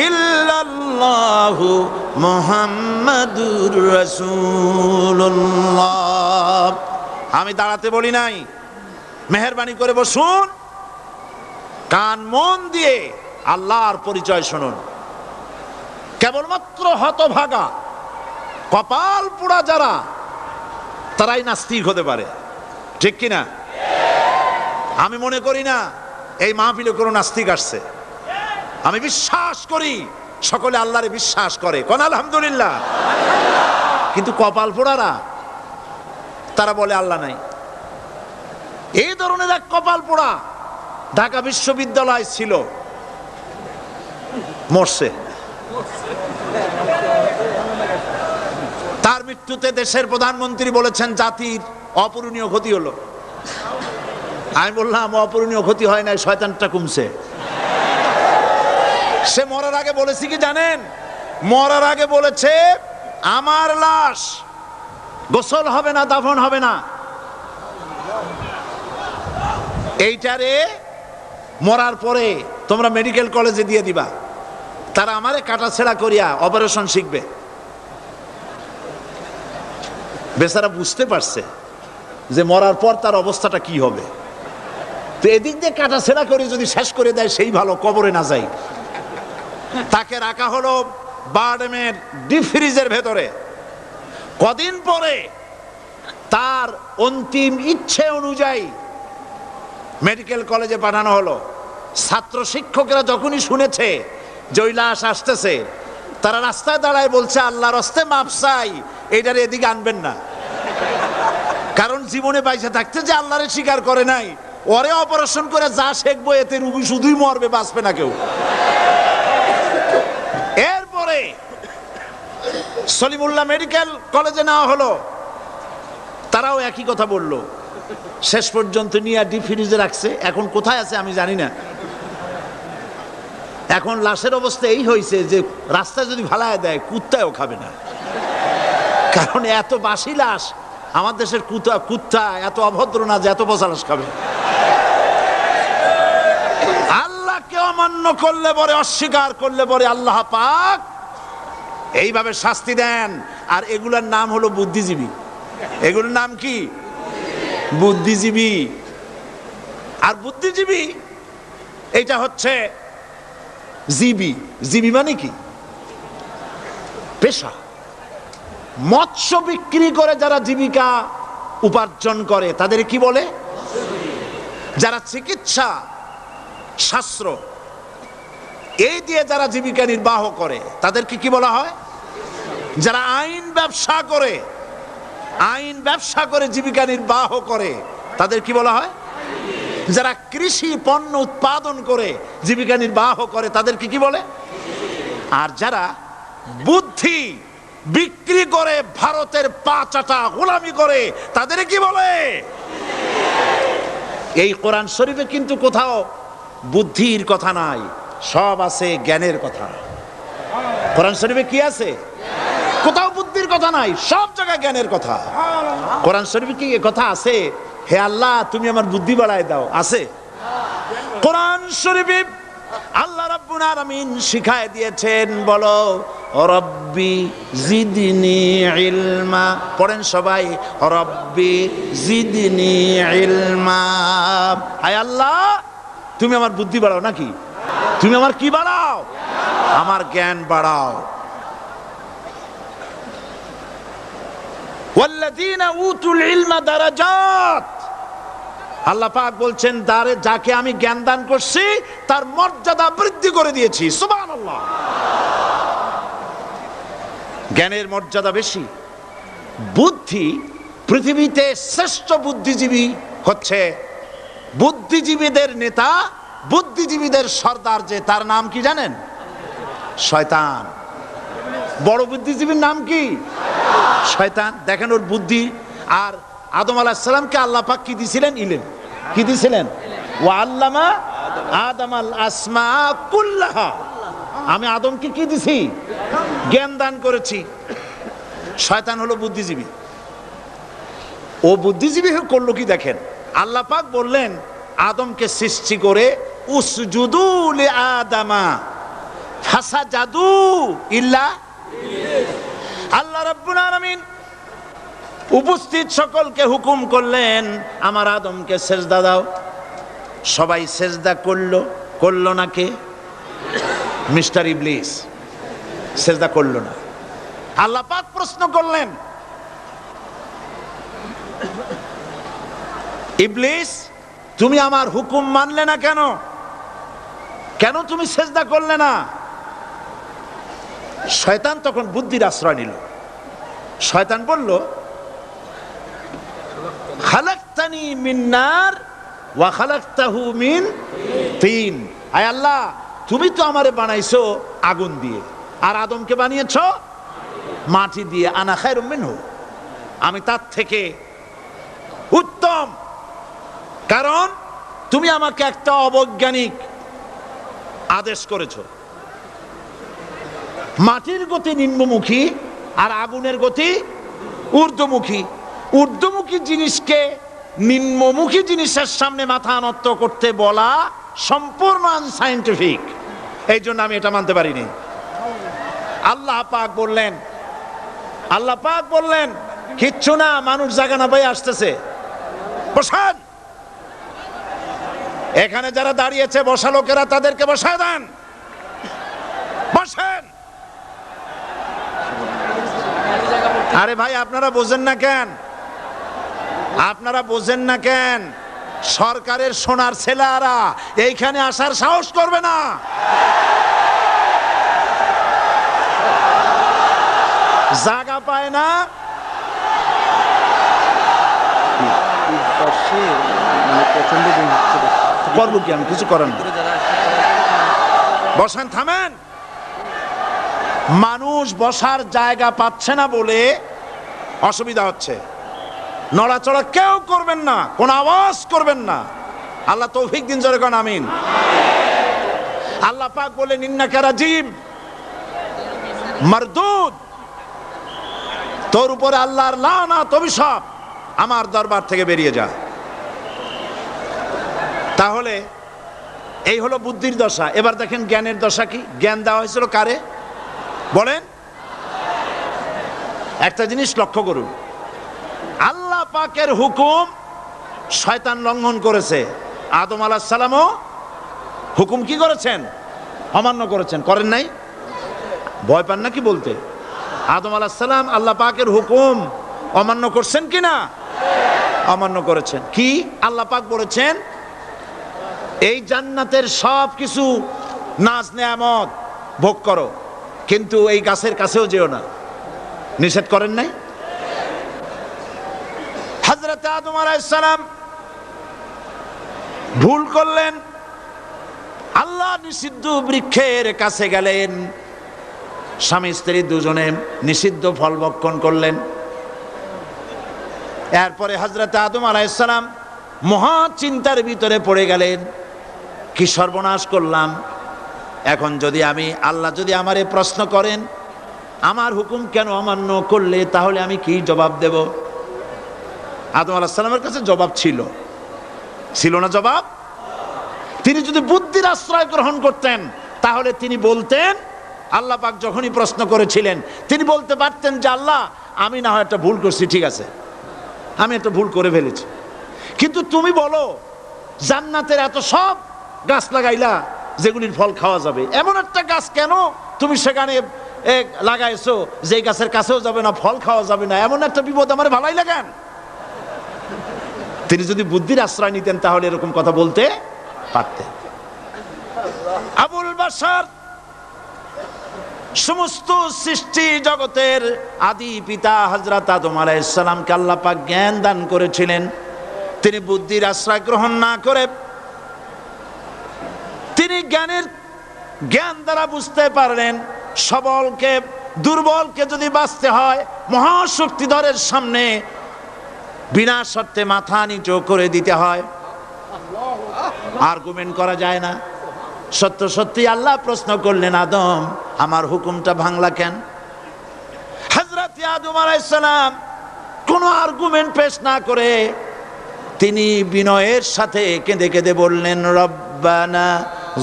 ইল্লাল্লাহ ইল্লাল্লাহু মুহাম্মাদুর রাসূলুল্লাহ। আমি দাঁড়াতে বলি নাই, মেহেরবানি করে বসুন, কান মন দিয়ে আল্লাহর পরিচয় শুনুন। কেবলমাত্র হতভাগা কপাল পোড়া যারা, তারাই নাস্তিক হতে পারে, ঠিক কিনা? আমি মনে করি না এই মাহফিলে কোনো নাস্তিক আসছে। আমি বিশ্বাস করি সকলে আল্লাহরে বিশ্বাস করে, কোন আলহামদুলিল্লাহ। কিন্তু কপাল পোড়ারা তারা বলে আল্লাহ নাই। এই ধরনের এক কপাল পোড়া ঢাকা বিশ্ববিদ্যালয় ছিল, মরছে। তার মৃত্যুতে দেশের প্রধানমন্ত্রী বলেছেন জাতির অপূরণীয় ক্ষতি হলো। আমি বললাম অপূরণীয় ক্ষতি হয় নাই, শয়তানটা কমছে। সে মরার আগে বলেছে কি জানেন? মরার আগে বলেছে আমার লাশ গোসল হবে না, দাফন হবে না। এইটারে মরার পরে তোমরা মেডিকেল কলেজে দিয়ে দিবা, তারা আমারে কাটাছেড়া করিয়া অপারেশন শিখবে। বেচারা বুঝতে পারছে যে মরার পর তার অবস্থাটা কি হবে। তো এদিক দিয়ে কাটাছেড়া করে যদি শেষ করে দেয় সেই ভালো, কবরে না যাই। তাকে রাখা হলো বারডেমের ডিপ ফ্রিজের ভেতরে। কদিন পরে তার অন্তিম ইচ্ছে অনুযায়ী মেডিকেল কলেজে পাঠানো হলো। ছাত্র শিক্ষকরা যখনই শুনেছে যে ওই লাশ আসতেছে, তারা রাস্তায় দাঁড়ায় বলছে আল্লাহর হস্তে মাপ চাই, এইটার এদিকে আনবেন না। কারণ জীবনে বাইসে থাকতে যে আল্লাহরে স্বীকার করে নাই, ওরে অপারেশন করে যা শেখবো এতে রুগী শুধুই মরবে, বাঁচবে না কেউ। এরপরে সলিমুল্লাহ মেডিকেল কলেজে নেওয়া হলো, তারাও একই কথা বললো। শেষ পর্যন্ত নিয়ে ডিপ ফ্রিজে রাখছে। এখন কোথায় আছে আমি জানি না। এখন লাশের অবস্থা এই হয়েছে যে রাস্তায় যদি ফালায় দেয় কুত্তাও খাবে না, কারণ এত বাসি লাশ। আমার দেশের কুত্তা এত অভদ্র না যে এত পচা লাশ খাবে। আল্লাহকে অমান্য করলে পরে, অস্বীকার করলে পরে আল্লাহ পাক এইভাবে শাস্তি দেন। আর এগুলার নাম হলো বুদ্ধিজীবী। এগুলোর নাম কি? বুদ্ধিজীবী। আর বুদ্ধিজীবী এটা হচ্ছে জীবী। জীবী মানে কি? পেশা। মৎস্য বিক্রি করে যারা জীবিকা উপার্জন করে তাদের কি বলে? যারা চিকিৎসা শাস্ত্র এই দিয়ে যারা জীবিকা নির্বাহ করে তাদেরকে কি বলা হয়? যারা আইন ব্যবসা করে, আইন ব্যবসা করে জীবিকা নির্বাহ করে তাদের কি বলা হয়? যারা কৃষি পণ্য উৎপাদন করে জীবিকা নির্বাহ করে তাদেরকে কি বলে? আর যারা বুদ্ধি বিক্রি করে ভারতের পাঁচাটা গোলামি করে তাদের কি বলে? এই কোরআন শরীফে কিন্তু কোথাও বুদ্ধির কথা নাই, সব আছে জ্ঞানের কথা। কোরআন শরীফে কি আছে? কোথাও বুদ্ধির কথা নাই, সব জায়গায় জ্ঞানের কথা। কোরআন শরীফে কি কথা আছে হে আল্লাহ তুমি আমার বুদ্ধি বাড়ায় দাও? আছে? কোরআন শরীফে আল্লাহ রাব্বুল আলামিন শিখায় দিয়েছেন, বলো রব্বি জিদনি ইলমা। পড়েন সবাই, রব্বি জিদনি ইলমা। হায় আল্লাহ তুমি আমার বুদ্ধি বাড়াও। নাকি তুমি আমার কি বাড়াও? আমার জ্ঞান বাড়াও। ওয়াল্লাযীনা উতুল ইলমা দারাজাত। আল্লাহ পাক বলছেন যাকে আমি জ্ঞান দান করছি তার মর্যাদা বৃদ্ধি করে দিয়েছি। সুবহানাল্লাহ। জ্ঞানের মর্যাদা বেশি। বুদ্ধি, পৃথিবীতে শ্রেষ্ঠ বুদ্ধিজীবী হচ্ছে বুদ্ধিজীবীদের নেতা, বুদ্ধিজীবীদের সর্দার, যে তার নাম কি জানেন? শয়তান। বড় বুদ্ধিজীবীর নাম কি? শয়তান। দেখেন ওর বুদ্ধি। আর আদম আলাইহিস সালামকে আল্লাহ পাক কি দিয়েছিলেন? ইলম। কি দিয়েছিলেন? ওয়া আল্লামা আদামাল আসমা কুল্লাহা। আমি আদমকে কি দিছি? জ্ঞান দান করেছি। শয়তান হলো বুদ্ধিজীবী। ও বুদ্ধিজীবী করলো কি দেখেন, আল্লাহ পাক বললেন আদমকে সৃষ্টি করে উসজুদু লি আদামা, ফাসাজাদু ইল্লা, আল্লাহ রাব্বুল আলামিন উপস্থিত সকলকে হুকুম করলেন আমার আদমকে সেজদা দাও। সবাই সেজদা করলো না কে? মিস্টার ইবলিস সেজদা করলো না। আল্লাহ পাক প্রশ্ন করলেন, ইবলিস তুমি আমার হুকুম মানলে না কেন? কেন তুমি সেজদা করলে না? শয়তান তখন বুদ্ধির আশ্রয় নিল। শয়তান বলল, খালাকতানি মিন নার ওয়া খালাকতাহু মিন তিন। আয় আল্লাহ, তুমি তো আমারে বানাইছো আগুন দিয়ে, আর আদমকে বানিয়েছো মাটি দিয়ে। আনা খায়রুম মিনহু, আমি তার থেকে উত্তম। কারণ তুমি আমাকে একটা অবৈজ্ঞানিক আদেশ করেছো। মাটির গতি নিম্নমুখী আর আগুনের গতি ঊর্ধ্বমুখী। ঊর্ধ্বমুখী জিনিসকে নিম্নমুখী জিনিসের সামনে মাথা নত করতে বলা সম্পূর্ণ আনসাইন্টিফিক। এই জন্য আমি এটা মানতে পারিনি। আল্লাহ পাক বললেন কিচ্ছু না, মানুষ জায়গা না পাই আসতেছে, বসান। এখানে যারা দাঁড়িয়েছে বসা লোকেরা, তাদেরকে বসায় দেন, বসেন। আরে ভাই, আপনারা বোঝেন না কেন? সরকারের সোনার ছেলেরা এইখানে আসার সাহস করবে না। জায়গা পায় না। করবো কি আমি? কিছু করেন, বসেন, থামেন। মানুষ বসার জায়গা পাচ্ছে না বলে অসুবিধা হচ্ছে। নড়াচড়া কেউ করবেন না, কোন আওয়াজ করবেন না। আল্লাহ তৌফিক দিন, জোরে কোন আমিন। আল্লাহ পাক বলেন, ইন্নাকা রাজিম মারদুদ, তোর উপরে আল্লাহর লানত, অভিশাপ, আমার দরবার থেকে বেরিয়ে যা। তাহলে এই হলো বুদ্ধির দশা। এবার দেখেন জ্ঞানের দশা কি। জ্ঞান দেওয়া হয়েছিল কারে বলেন? একটা জিনিস লক্ষ্য করুন, আল্লাহ পাকের হুকুম শয়তান লঙ্ঘন করেছে। আদম আলাইহিস সালামও হুকুম কি করেছেন? অমান্য করেছেন। করেন নাই? ভয় পান নাকি বলতে? আদম আলাইহিস সালাম আল্লাহ পাকের হুকুম অমান্য করছেন কি না? অমান্য করেছেন। কি আল্লাহ পাক বলেছেন? এই জান্নাতের সব কিছু নাজ নেয়ামত ভোগ করো, কিন্তু এই গাছের কাছেও যেও না। নিষেধ করেন নাই? হযরত আদম আলাইহিস সালাম ভুল করলেন, আল্লাহ নিষিদ্ধ বৃক্ষের কাছে গেলেন, স্বামী স্ত্রী দুজনে নিষিদ্ধ ফল ভক্ষণ করলেন। এরপরে হযরত আদম আলাইহিস সালাম মহা চিন্তার ভিতরে পড়ে গেলেন, কি সর্বনাশ করলাম। এখন যদি আল্লাহ যদি আমারে প্রশ্ন করেন আমার হুকুম কেন অমান্য করলে, তাহলে আমি কি জবাব দেব? আদম আলাইহিস সালামের কাছে জবাব ছিল না জবাব? তিনি যদি বুদ্ধির আশ্রয় গ্রহণ করতেন তাহলে তিনি বলতেন, আল্লাহ পাক যখনই প্রশ্ন করেছিলেন তিনি বলতে পারতেন যে আল্লাহ আমি না হয় একটা ভুল করছি, ঠিক আছে, আমি একটা ভুল করে ফেলেছি, কিন্তু তুমি বলো জান্নাতের এত সব গাছ লাগাইলা যেগুলির ফল খাওয়া যাবে, এমন একটা গাছ কেন তুমি সেখানে লাগাইছো যে গাছের কাছেও যাবে না, ফল খাওয়া যাবে না, এমন একটা বিপদ আমার ভালাই লাগান। তিনি যদি বুদ্ধির আশ্রয় নিতেন তাহলে এরকম কথা বলতে পারতেন। আবুল বাশার সমস্ত সৃষ্টি জগতের আদি পিতা হযরত আদম আলাইহিস সালামকে আল্লাহ পাক জ্ঞান দান করেছিলেন। তিনি বুদ্ধির আশ্রয় গ্রহণ না করে তিনি জ্ঞান দ্বারা বুঝতে পারলেন সবলকে দুর্বলকে যদি বাঁচতে হয় মহাশক্তিধরের সামনে বিনা শর্তে মাথা নিচু করে দিতে হয়, আর্গুমেন্ট করা যায় না। সত্য সত্যি আল্লাহ প্রশ্ন করলেন, আদম আমার হুকুমটা ভাঙলা কেন? হযরত আদম আলাইহিস সালাম কোনো আর্গুমেন্ট পেশ না করে তিনি বিনয়ের সাথে কেঁদে কেঁদে বললেন, রব্বানা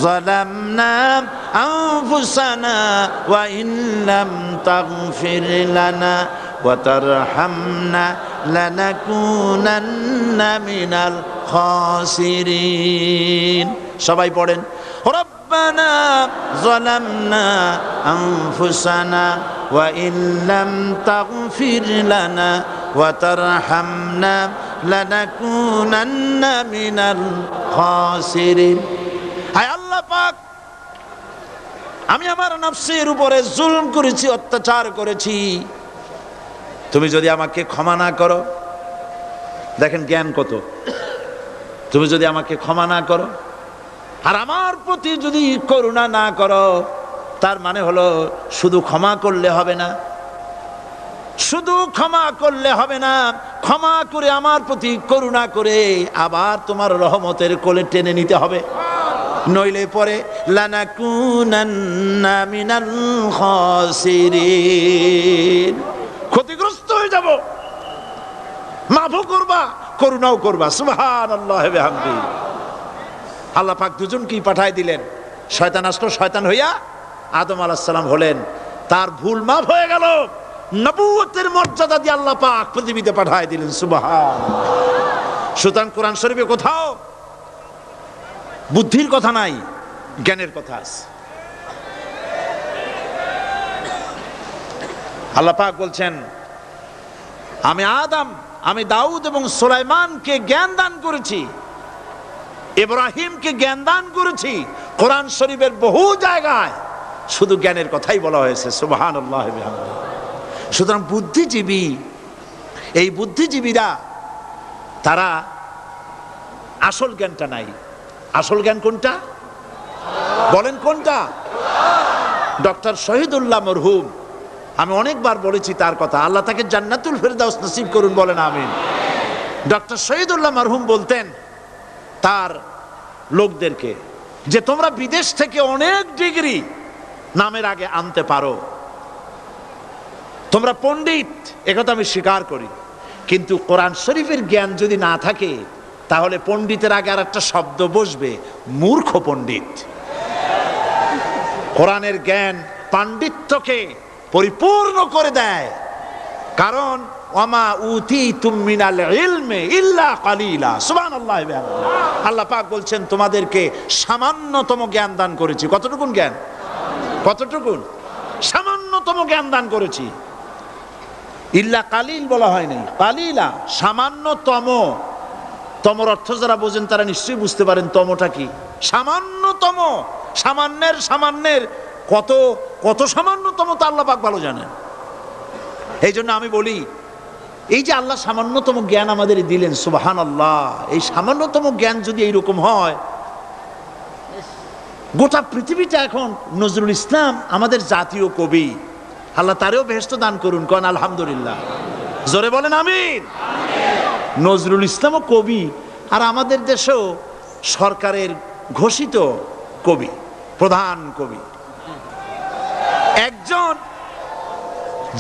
যালামনা আনফুসানা ওয়া ইন লাম তাগফির লানা ওয়া তারহামনা লানাকুনান্না মিনাল খাসিরিন। সবাই পড়েন, রব্বানা যালামনা আনফুসানা ওয়া ইন লাম তাগফির লানা ওয়া তারহামনা লানাকুনান্না মিনাল খাসিরিন। হায় আল্লাহ পাক, আমি আমার নফসের উপরে জুলম করেছি, অত্যাচার করেছি, তুমি যদি আমাকে ক্ষমা না করো, দেখেন জ্ঞান কত, তুমি যদি আমাকে ক্ষমা না করো আর আমার প্রতি যদি করুণা না করো, তার মানে হলো শুধু ক্ষমা করলে হবে না, শুধু ক্ষমা করলে হবে না, ক্ষমা করে আমার প্রতি করুণা করে আবার তোমার রহমতের কোলে টেনে নিতে হবে, নইলে পরে লানাকুনান্না মিনাল খাসিরিন, ক্ষতিগ্রস্ত হয়ে যাব। মাফও করবা, করুণাও করবা। সুবহানাল্লাহি ওয়া বিহামদিহি। আল্লাহ পাক দুজনকেই পাঠায় দিলেন। শয়তান আসলো, শয়তান হইয়া আদম আলাইহিস সালাম হলেন, তার ভুল মাফ হয়ে গেল, নবুয়তের মর্যাদা দিয়ে আল্লাহ পাক পৃথিবীতে পাঠায় দিলেন। সুবহানাল্লাহ। সুতরাং কোরআন শরীফে কোথাও বুদ্ধির কথা নাই, জ্ঞানের কথা আছে। আল্লাহ পাক বলছেন, আমি আদম, আমি দাউদ এবং সুলাইমানকে জ্ঞান দান করেছি, ইব্রাহিমকে জ্ঞান দান করেছি। কোরআন শরীফের বহু জায়গায় শুধু জ্ঞানের কথাই বলা হয়েছে। সুবহানাল্লাহ। সুতরাং বুদ্ধিজীবী, এই বুদ্ধিজীবীরা তারা আসল জ্ঞানটা নাই। আসল জ্ঞান কোনটা বলেন, কোনটা? ডক্টর শহীদুল্লাহ মরহুম, আমি অনেকবার বলেছি তার কথা, আল্লাহ তাকে জান্নাতুল ফেরদাউস নসিব করুন, বলেন আমিন। ডক্টর শহীদুল্লাহ মরহুম বলতেন তার লোকদেরকে যে তোমরা বিদেশ থেকে অনেক ডিগ্রি নামের আগে আনতে পারো, তোমরা পণ্ডিত, একথা আমি স্বীকার করি, কিন্তু কোরআন শরীফের জ্ঞান যদি না থাকে তাহলে পণ্ডিতের আগে আর একটা শব্দ বসবে, মূর্খ পণ্ডিত। কোরআনের জ্ঞান পাণ্ডিত্যকে পরিপূর্ণ করে দেয়, কারণ ওয়ামা উতিতুম মিনাল ইলমি ইল্লা কালিলা। সুবহানাল্লাহ। আল্লাহ পাক বলছেন তোমাদেরকে সামান্যতম জ্ঞান দান করেছি। কতটুকুন জ্ঞান? কতটুকুন? সামান্যতম জ্ঞান দান করেছি। ইল্লা কালিল বলা হয় নাই, কালিলা, সামান্যতম। তমর অর্থ যারা বোঝেন তারা নিশ্চয়ই বুঝতে পারেন তমটা কি। সামান্যতম, সামান্যের সামান্যের কত কত সামান্যতম তা আল্লাহ পাক ভালো জানেন। এই জন্য আমি বলি, এই যে আল্লাহ সামান্যতম জ্ঞান আমাদের দিলেন, সুবহানাল্লাহ, এই সামান্যতম জ্ঞান যদি এইরকম হয়, গোটা পৃথিবীটা এখন নজরুল ইসলাম আমাদের জাতীয় কবি, আল্লাহ তারেও বেহেশত দান করুন, কোন আলহামদুলিল্লাহ, জোরে বলেন আমিন। নজরুল ইসলামও কবি, আর আমাদের দেশেও সরকারের ঘোষিত কবি, প্রধান কবি। একজন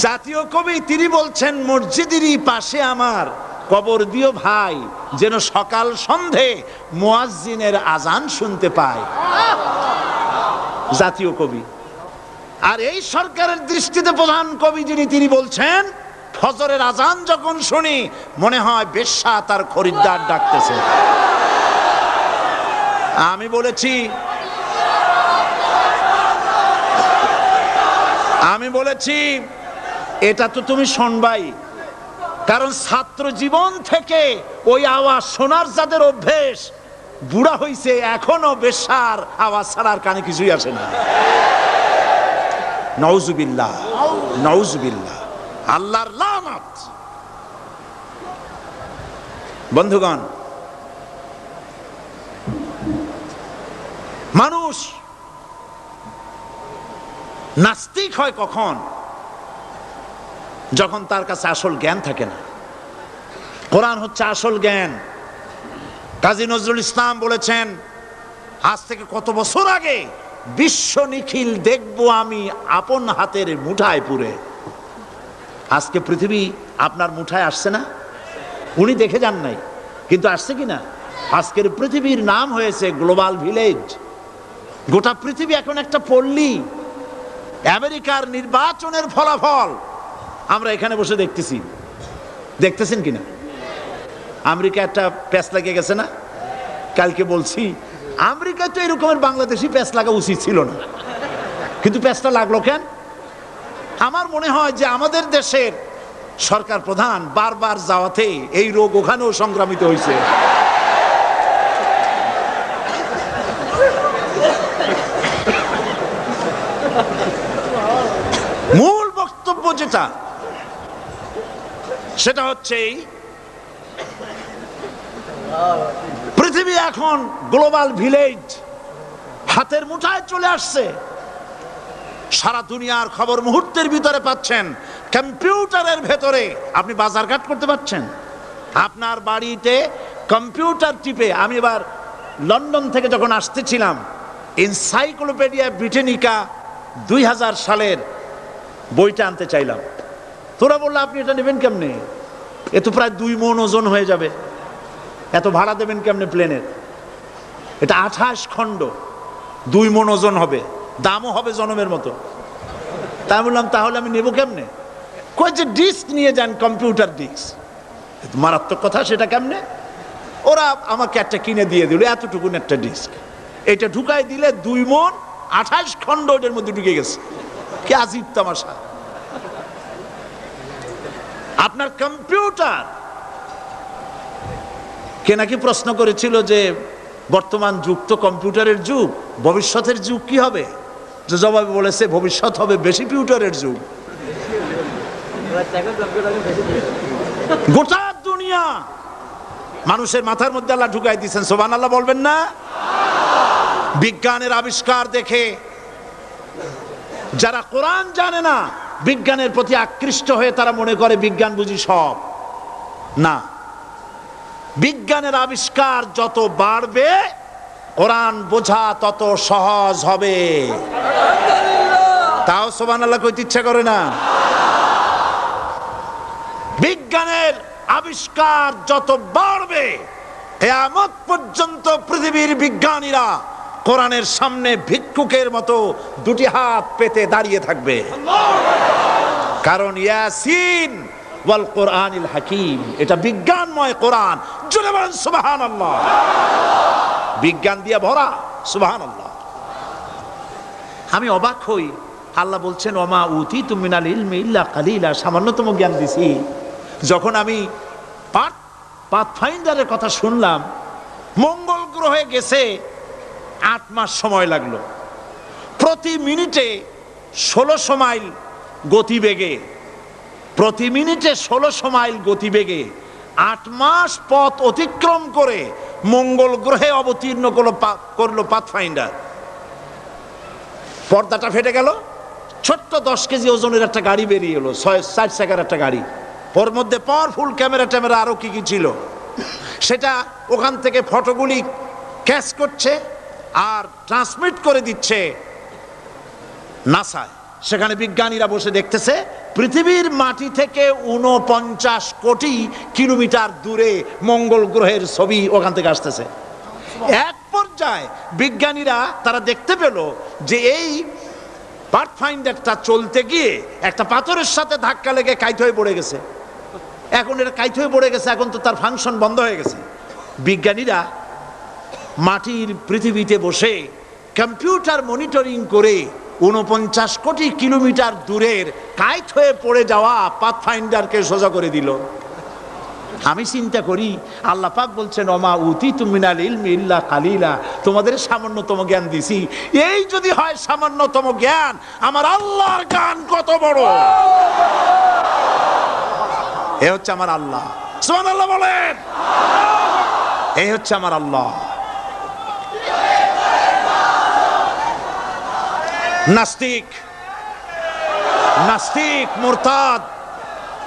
জাতীয় কবি তিনি বলছেন, মসজিদেরই পাশে আমার কবর দিও ভাই, যেন সকাল সন্ধে মুয়াজ্জিনের আজান শুনতে পায়। জাতীয় কবি। আর এই সরকারের দৃষ্টিতে প্রধান কবি যিনি, তিনি বলছেন, ফজরের আজান যখন শুনি মনে হয় বেশ্যা তার খরিদ্দার ডাকতেছে। আমি বলেছি এটা তো তুমি শুনবাই, কারণ ছাত্র জীবন থেকে ওই আওয়াজ শোনার যাদের অভ্যেস, বুড়া হইছে এখনো বেশ্যার আওয়াজ ছাড়ার কানে কিছুই আসে না। নাউজুবিল্লাহ, নাউজুবিল্লাহ, আল্লাহর লানত। বন্ধুগণ, মানুষ নাস্তিক হয় কখন? যখন তার কাছে আসল জ্ঞান থাকে না। কোরআন হচ্ছে আসল জ্ঞান। কাজী নজরুল ইসলাম বলেছেন, আজ থেকে কত বছর আগে, বিশ্ব নিখিল দেখবো আমি আপন হাতের মুঠায় পুরে। আজকে পৃথিবী আপনার মুঠায় আসছে না? উনি দেখে যান নাই, কিন্তু আসছে কিনা? আজকের পৃথিবীর নাম হয়েছে গ্লোবাল ভিলেজ। গোটা পৃথিবী এখন একটা পল্লী। আমেরিকার নির্বাচনের ফলাফল আমরা এখানে বসে দেখতেছি, দেখতেছেন কিনা? আমেরিকা একটা প্যাঁচ লাগিয়ে গেছে না? কালকে বলছি আমেরিকায় তো এরকমের বাংলাদেশি প্যাঁচ লাগা উচিত ছিল না, কিন্তু প্যাঁচটা লাগলো কেন? আমার মনে হয় যে আমাদের দেশের সরকার প্রধান বারবার যাওয়াতে এই রোগ ওখানেও সংক্রামিত হয়েছে। মূল বক্তব্য যেটা, সেটা হচ্ছে পৃথিবী এখন গ্লোবাল ভিলেজ, হাতের মুঠায় চলে আসছে। সারা দুনিয়ার খবর মুহূর্তের ভিতরে পাচ্ছেন, কম্পিউটারের ভেতরে আপনি বাজারঘাট করতে পারছেন। আপনার বাড়িতে কম্পিউটার টিপে, আমি এবার লন্ডন থেকে যখন আসতেছিলাম, এনসাইক্লোপিডিয়া ব্রিটানিকা 2000 সালের বইটা আনতে চাইলাম। তোরা বললো আপনি এটা নেবেন কেমনে, এ তো প্রায় 2 মণ ওজন হয়ে যাবে, এত ভাড়া দেবেন কেমনে প্লেনের? এটা 28 খণ্ড, 2 মণ ওজন হবে, দামও হবে জনমের মতো। তাই বললাম তাহলে আমি নেবো কেমনে? কই যে ডিস্ক নিয়ে যান, কম্পিউটার ডিস্ক। মারাত্মক কথা, সেটা কেমনে? ওরা আমাকে একটা কিনে দিয়ে দিল, এতটুকুন একটা ডিস্ক। এটা ঢুকাই দিলে 2 মণ 28 খণ্ড এটার মধ্যে ঢুকে গেছে। কি আজীব তামাশা! আপনার কম্পিউটার কে নাকি প্রশ্ন করেছিল যে বর্তমান যুগ তো কম্পিউটারের যুগ, ভবিষ্যতের যুগ কি হবে? যে জবাবে বলেছে ভবিষ্যৎ হবে বেশি কম্পিউটারের যুগ। গোটা দুনিয়া মানুষের মাথার মধ্যে আল্লাহ ঢুকাই দিচ্ছেন, সুবহানাল্লাহ বলবেন না? বিজ্ঞানের আবিষ্কার দেখে যারা কোরআন জানে না, বিজ্ঞানের প্রতি আকৃষ্ট হয়ে তারা মনে করে বিজ্ঞান বুঝি সব। না, বিজ্ঞানের আবিষ্কার যত বাড়বে কোরআন বোঝা তত সহজ হবে। তাও সুবহানাল্লাহ কইতে ইচ্ছা করে না? বিজ্ঞানের আবিষ্কার যত বাড়বে, কিয়ামত পর্যন্ত পৃথিবীর বিজ্ঞানীরা কোরআনের সামনে ভিক্ষুকের মতো 2টি হাত পেতে দাঁড়িয়ে থাকবে। কারণ ইয়াসিন ওয়াল কোরআনিল হাকিম, এটা বিজ্ঞানময় কোরআন। জোরে বলেন সুবহানাল্লাহ। বিজ্ঞান দিয়ে ভরা, সুবহানাল্লাহ। আমি অবাক হই, আল্লাহ বলছেন ওমা উতিতু মিনাল ইলমি ইল্লা কালিলা, সামান্যতম জ্ঞান দিছি। যখন আমি পাথফাইন্ডারের কথা শুনলাম, মঙ্গল গ্রহে গেছে 8 মাস সময় লাগলো, প্রতি মিনিটে 1600 মাইল গতিবেগে, প্রতি মিনিটে 1600 মাইল গতিবেগে 8 মাস পথ অতিক্রম করে মঙ্গল গ্রহে অবতীর্ণ করলো পাথফাইন্ডার। পর্দাটা ফেটে গেল, ছোট্ট 10 কেজি ওজনের একটা গাড়ি বেরিয়ে এলো, 4 চাকার একটা গাড়ি। ওর মধ্যে পাওয়ারফুল ক্যামেরা আরো কি কি ছিল, সেটা ওখান থেকে ফটোগুলি ক্যাচ করছে আর ট্রান্সমিট করে দিচ্ছে নাসায়। সেখানে বিজ্ঞানীরা বসে দেখতেছে পৃথিবীর মাটি থেকে 49 কোটি কিলোমিটার দূরে মঙ্গল গ্রহের ছবি ওখান থেকে আসতেছে। এক পর্যায়ে বিজ্ঞানীরা তারা দেখতে পেল যে এই পাথফাইন্ডারটা চলতে গিয়ে একটা পাথরের সাথে ধাক্কা লেগে কাইট হয়ে পড়ে গেছে। এখন এটা কাইট হয়ে পড়ে গেছে, এখন তো তার ফাংশন বন্ধ হয়ে গেছে। বিজ্ঞানীরা মাটির পৃথিবীতে বসে কম্পিউটার মনিটরিং করে 49 কোটি কিলোমিটার দূরের কাইট হয়ে পড়ে যাওয়া পাথফাইন্ডারকে সোজা করে দিল। আমি চিন্তা করি, আল্লাহ পাক বলছেন ওমা উতিতু মিনাল ইলমি ইল্লা কালিলা, তোমাদের সামান্যতম জ্ঞান দিছি। এই যদি হয় সামান্যতম জ্ঞান, আমার আল্লাহর জ্ঞান কত বড়! এ হচ্ছে আমার আল্লাহ, সুবহানাল্লাহ বলেন। এই হচ্ছে আমার আল্লাহ। নাস্তিক মুরতাদ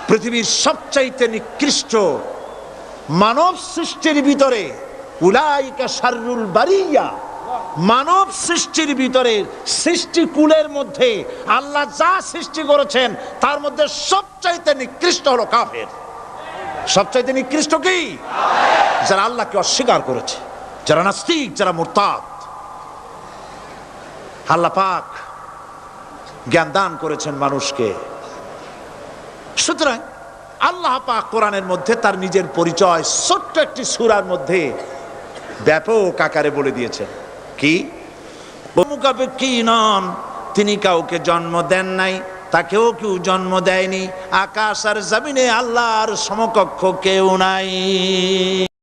পৃথিবীর সবচাইতে নিকৃষ্ট মানব সৃষ্টির ভিতরে, উলাইকা শাররুল বারিয়া, মানব সৃষ্টির ভিতরে সৃষ্টিকুলের মধ্যে আল্লাহ যা সৃষ্টি করেছেন তার মধ্যে সবচাইতে নিকৃষ্ট হলো কাফের। সবচাইতে নিকৃষ্ট কি? যারা আল্লাহকে অস্বীকার করেছে, যারা নাস্তিক, যারা মুরতাদ। আল্লাহ পাক জ্ঞান দান করেছেন মানুষকে। সুতরাং আল্লাহ পাক কোরআনের মধ্যে তার নিজের পরিচয় ছোট্ট একটি সূরার মধ্যে ব্যাপক আকারে বলে দিয়েছেন। কি? মুখাপেক্ষী নন, তিনি কাউকে জন্ম দেন নাই, তাকেও কেউ জন্ম দেয়নি, আকাশ আর জমিনে আল্লাহর সমকক্ষ কেউ নাই।